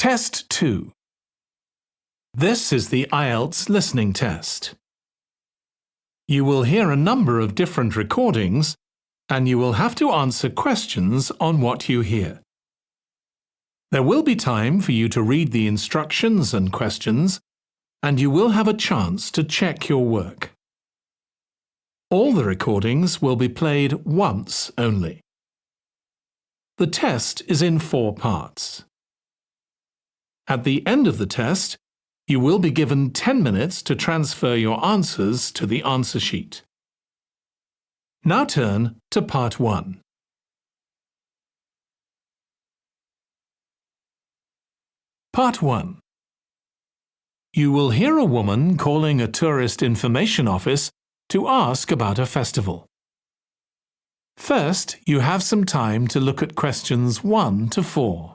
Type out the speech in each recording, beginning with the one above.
Test 2. This is the IELTS listening test. You will hear a number of different recordings and you will have to answer questions on what you hear. There will be time for you to read the instructions and questions, and you will have a chance to check your work. All the recordings will be played once only. The test is in 4 parts. At the end of the test, you will be given 10 minutes to transfer your answers to the answer sheet. Now turn to Part 1. Part 1. You will hear a woman calling a tourist information office to ask about a festival. First, you have some time to look at questions 1 to 4.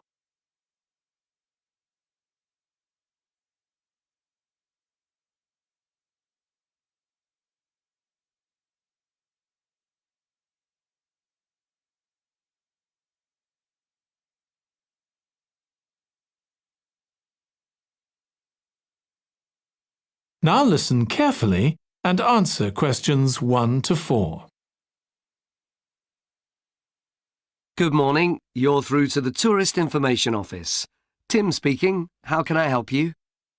Now listen carefully and answer questions 1 to 4. Good morning. You're through to the Tourist Information Office. Tim speaking. How can I help you?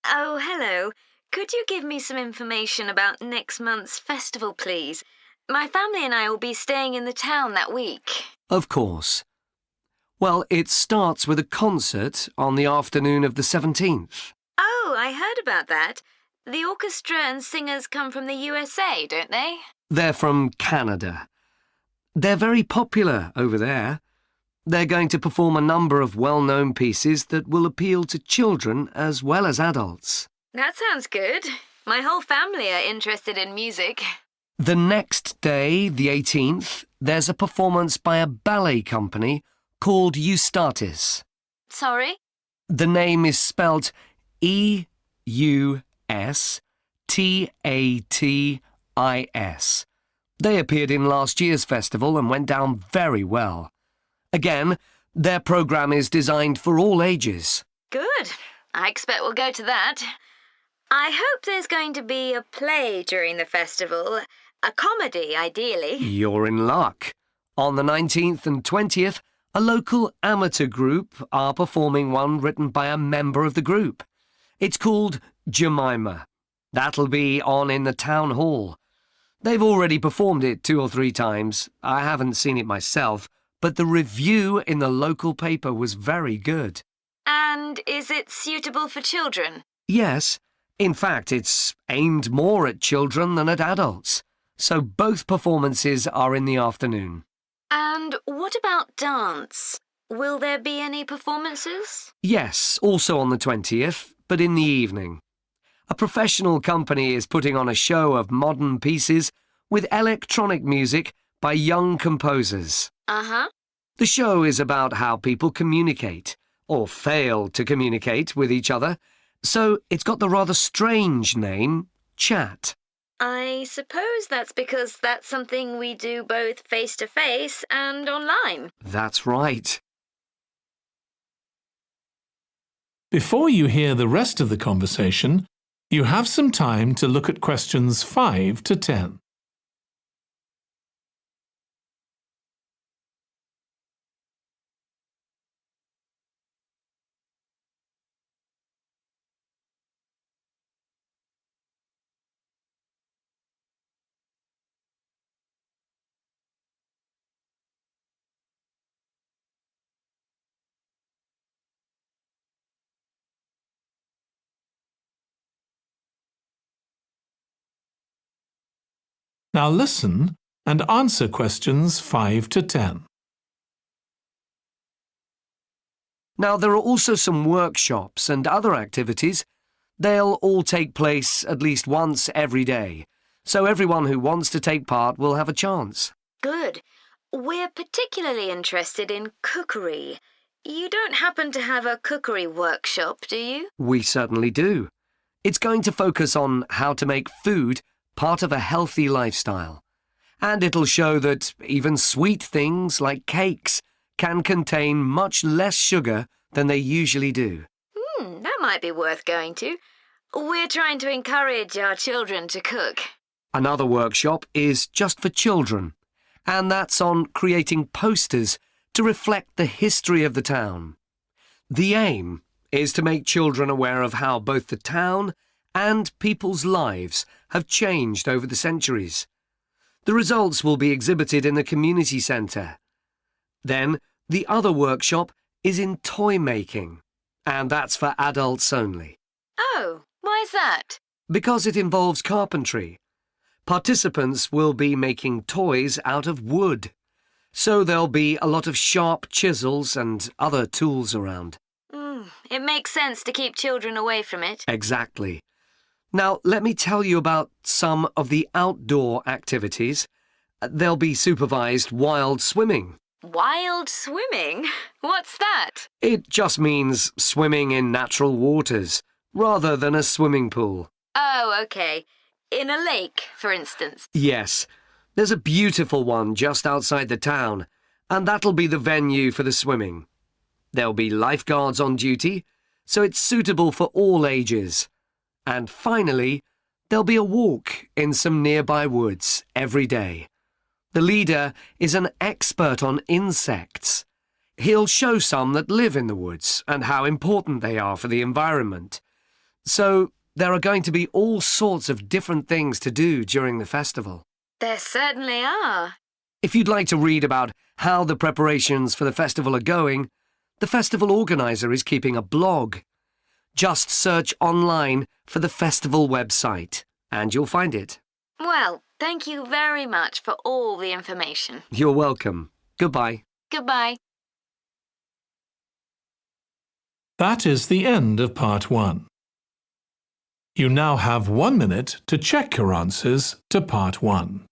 Oh, hello. Could you give me some information about next month's festival, please? My family and I will be staying in the town that week. Of course. Well, it starts with a concert on the afternoon of the 17th. Oh, I heard about that. The orchestra and singers come from the USA, don't they? They're from Canada. They're very popular over there. They're going to perform a number of well-known pieces that will appeal to children as well as adults. That sounds good. My whole family are interested in music. The next day, the 18th, there's a performance by a ballet company called Eustatis. Sorry? The name is spelt Eustatis. They appeared in last year's festival and went down very well. Again, their programme is designed for all ages. Good. I expect we'll go to that. I hope there's going to be a play during the festival. A comedy, ideally. You're in luck. On the 19th and 20th, a local amateur group are performing one written by a member of the group. It's called Jemima. That'll be on in the town hall. They've already performed it 2 or 3 times. I haven't seen it myself, but the review in the local paper was very good. And is it suitable for children? Yes. In fact, it's aimed more at children than at adults. So both performances are in the afternoon. And what about dance? Will there be any performances? Yes, also on the 20th, but in the evening. A professional company is putting on a show of modern pieces with electronic music by young composers. Uh-huh. The show is about how people communicate, or fail to communicate with each other, so it's got the rather strange name, Chat. I suppose that's because that's something we do both face-to-face and online. That's right. Before you hear the rest of the conversation, you have some time to look at questions 5 to 10. Now listen and answer questions 5 to 10. Now, there are also some workshops and other activities. They'll all take place at least once every day, so everyone who wants to take part will have a chance. Good. We're particularly interested in cookery. You don't happen to have a cookery workshop, do you? We certainly do. It's going to focus on how to make food part of a healthy lifestyle. And it'll show that even sweet things like cakes can contain much less sugar than they usually do. might be worth going to. We're trying to encourage our children to cook. Another workshop is just for children, and that's on creating posters to reflect the history of the town. The aim is to make children aware of how both the town and people's lives have changed over the centuries. The results will be exhibited in the community centre. Then, the other workshop is in toy making, and that's for adults only. Oh, why's that? Because it involves carpentry. Participants will be making toys out of wood, so there'll be a lot of sharp chisels and other tools around. It makes sense to keep children away from it. Exactly. Now, let me tell you about some of the outdoor activities. There'll be supervised wild swimming. Wild swimming? What's that? It just means swimming in natural waters, rather than a swimming pool. Oh, okay. In a lake, for instance. Yes, there's a beautiful one just outside the town, and that'll be the venue for the swimming. There'll be lifeguards on duty, so it's suitable for all ages. And finally, there'll be a walk in some nearby woods every day. The leader is an expert on insects. He'll show some that live in the woods and how important they are for the environment. So there are going to be all sorts of different things to do during the festival. There certainly are. If you'd like to read about how the preparations for the festival are going, the festival organizer is keeping a blog. Just search online for the festival website, and you'll find it. Well, thank you very much for all the information. You're welcome. Goodbye. Goodbye. That is the end of part 1. You now have 1 minute to check your answers to part 1.